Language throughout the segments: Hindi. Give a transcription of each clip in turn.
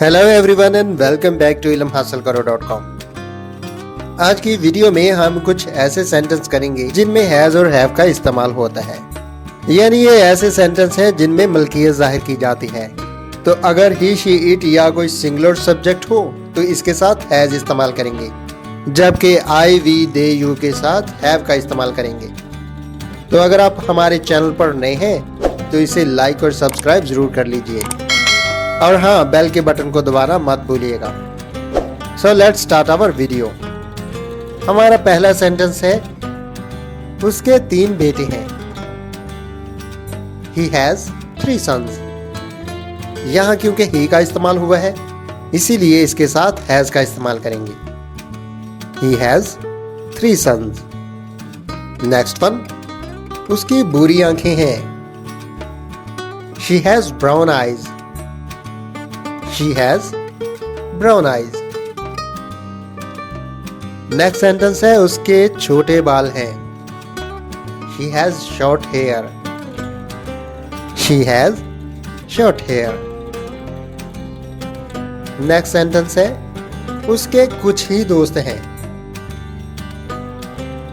Hello everyone and welcome back to ilmhasilkaro.com। आज की वीडियो में हम कुछ ऐसे सेंटेंस करेंगे जिनमें हैज और हैव का इस्तेमाल होता है, यानी ये ऐसे सेंटेंस हैं जिनमें मलकियत जाहिर की जाती है। तो अगर ही शी इट या कोई सिंगुलर सब्जेक्ट हो तो इसके साथ हैज इस्तेमाल करेंगे, जबकि आई वी दे यू के साथ हैव का इस्तेमाल करेंगे। तो अगर आप हमारे चैनल पर नए हैं तो इसे लाइक और सब्सक्राइब जरूर कर लीजिए, और हाँ, बेल के बटन को दबाना मत भूलिएगा। So let's start our video. हमारा पहला सेंटेंस है, उसके 3 बेटे हैं। He has 3 sons। यहाँ क्योंकि he का इस्तेमाल हुआ है इसीलिए इसके साथ has का इस्तेमाल करेंगे। He has 3 sons। Next one, उसकी बुरी आंखें हैं। She has brown eyes। She has brown eyes। Next sentence है, उसके छोटे बाल हैं। She has short hair। She has short hair। Next sentence है, उसके कुछ ही दोस्त हैं।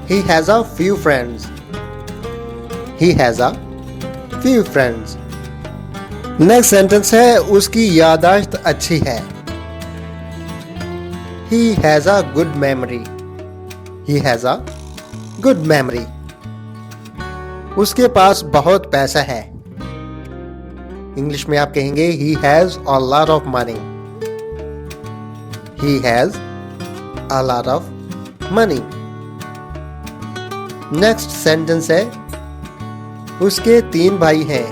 He has a few friends। He has a few friends। Next sentence है, उसकी याददाश्त अच्छी है। He has a good memory। He has a good memory। उसके पास बहुत पैसा है। इंग्लिश में आप कहेंगे he has a lot of money। He has a lot of money। Next sentence है, उसके 3 भाई हैं।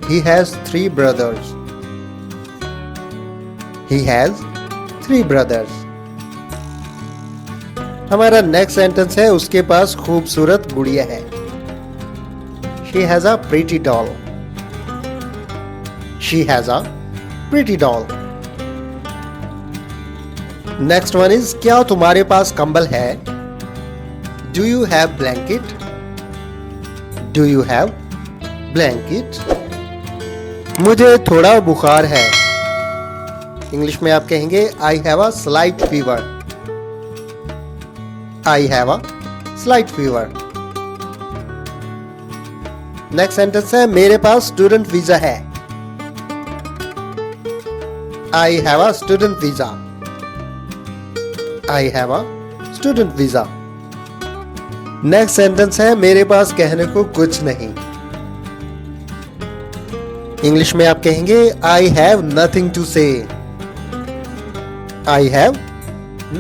He has 3 brothers। He has 3 brothers। हमारा नेक्स्ट सेंटेंस है, उसके पास खूबसूरत गुड़िया है। She has a pretty doll। She has a pretty doll। Next one is, क्या तुम्हारे पास कंबल है? Do you have blanket? Do you have blanket? मुझे थोड़ा बुखार है। इंग्लिश में आप कहेंगे I have a slight fever। I have a slight fever। Next sentence है, मेरे पास स्टूडेंट वीजा है। I have a student visa। I have a student visa। Next sentence है, मेरे पास कहने को कुछ नहीं। इंग्लिश में आप कहेंगे I have nothing to say। I have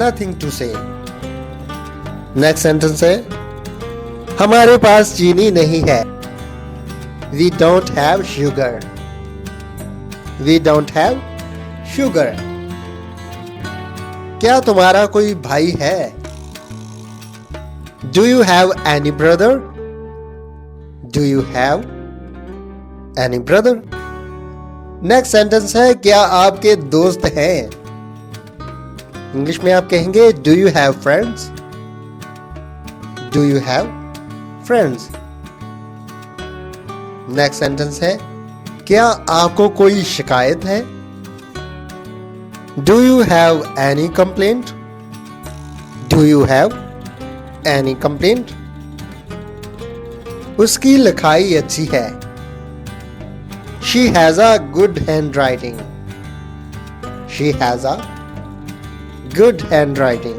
nothing to say। Next sentence है, हमारे पास चीनी नहीं है। We don't have sugar। We don't have sugar। क्या तुम्हारा कोई भाई है? Do you have any brother? Do you have any brother? Next sentence है, क्या आपके दोस्त हैं? इंग्लिश में आप कहेंगे Do you have friends? Do you have friends? Next sentence है, क्या आपको कोई शिकायत है? Do you have any complaint? Do you have any complaint? उसकी लिखाई अच्छी है। She has a good handwriting। She has a good handwriting।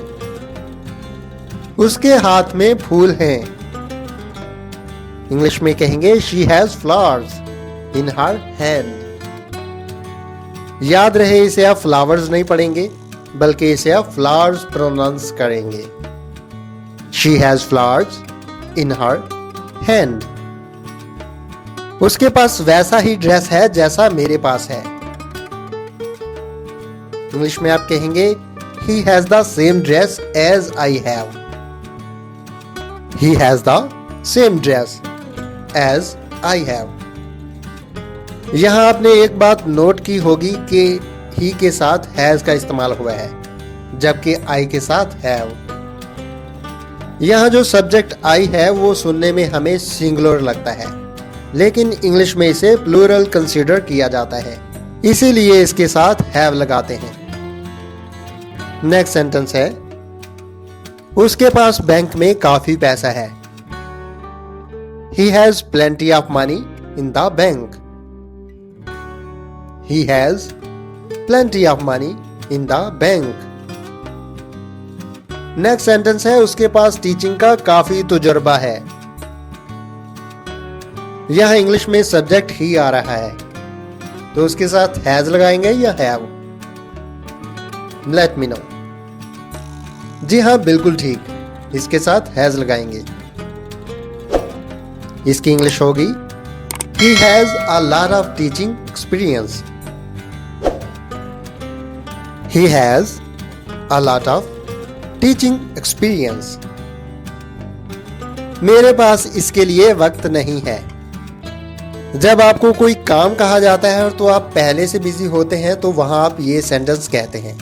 उसके हाथ में फूल हैं। इंग्लिश में कहेंगे She has flowers in her hand। याद रहे, इसे आप फ्लावर्स नहीं पढ़ेंगे बल्कि इसे आप फ्लावर्स प्रोनाउंस करेंगे। She has flowers in her hand। उसके पास वैसा ही ड्रेस है जैसा मेरे पास है। इंग्लिश में आप कहेंगे He has the same dress as I have। He has the same dress as I have। यहां आपने एक बात नोट की होगी कि he के साथ has का इस्तेमाल हुआ है, जबकि I के साथ have। यहां जो सब्जेक्ट I है वो सुनने में हमें सिंगुलर लगता है, लेकिन इंग्लिश में इसे प्लूरल कंसीडर किया जाता है, इसीलिए इसके साथ हैव लगाते हैं। नेक्स्ट सेंटेंस है, उसके पास बैंक में काफी पैसा है। He has plenty of money in the bank. He has plenty of money in the bank. Next sentence है, उसके पास टीचिंग का काफी तजुर्बा है। यहां इंग्लिश में सब्जेक्ट ही आ रहा है, तो उसके साथ हैज लगाएंगे या हैव? Let me know. जी हाँ, बिल्कुल ठीक, इसके साथ हैज लगाएंगे। इसकी इंग्लिश होगी, He has a lot of teaching experience. He has a lot of teaching experience. मेरे पास इसके लिए वक्त नहीं है। जब आपको कोई काम कहा जाता है तो आप पहले से बिजी होते हैं, तो वहां आप ये सेंटेंस कहते हैं।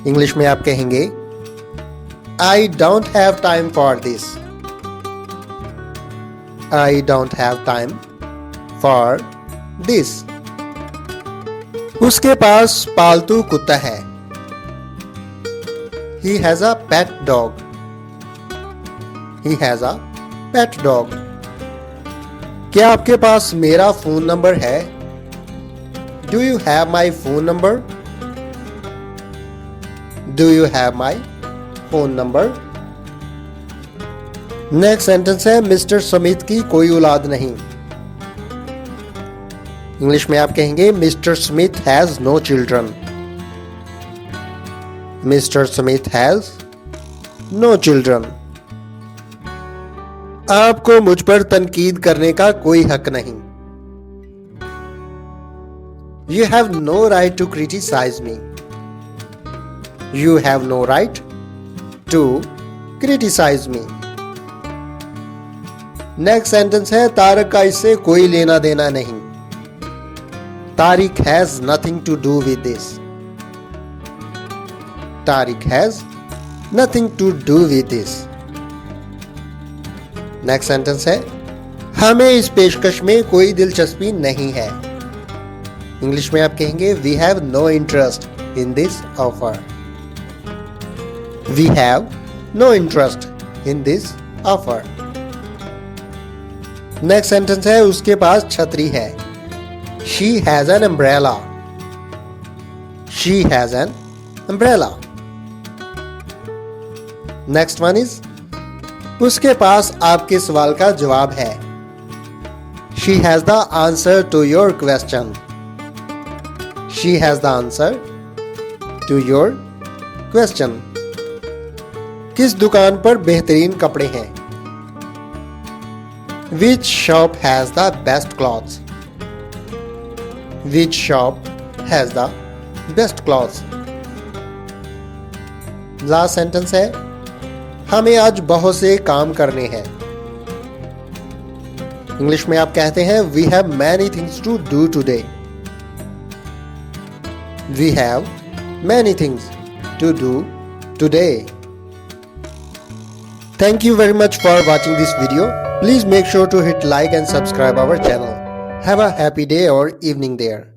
इंग्लिश में आप कहेंगे, I don't have time for this. I don't have time for this. उसके पास पालतू कुत्ता है। He has a pet dog. He has a pet dog. क्या आपके पास मेरा फोन नंबर है? Do you have my phone number? Do you have my phone number? Next sentence है, मिस्टर स्मिथ की कोई औलाद नहीं। इंग्लिश में आप कहेंगे, mister Smith has no children. Mister Smith has no children. आपको मुझ पर तनकीद करने का कोई हक नहीं। You have no right to criticise me. You have no right to criticise me. Next sentence है, तारिक का इससे कोई लेना देना नहीं। Tariq has nothing to do with this. Tariq has nothing to do with this. Next sentence है, हमें इस पेशकश में कोई दिलचस्पी नहीं है। इंग्लिश में आप कहेंगे, we have no interest in this offer. We have no interest in this offer. Next sentence है, उसके पास छतरी है। She has an umbrella. She has an umbrella. Next one is, उसके पास आपके सवाल का जवाब है। She has the answer to your question. She has the answer to your question. किस दुकान पर बेहतरीन कपड़े हैं? Which shop has the best clothes? Which shop has the best clothes? Last sentence है, हमें आज बहुत से काम करने हैं। इंग्लिश में आप कहते हैं, we have many things to do today. We have many things to do today. Thank you very much for watching this video. Please make sure to hit like and subscribe our channel. Have a happy day or evening there.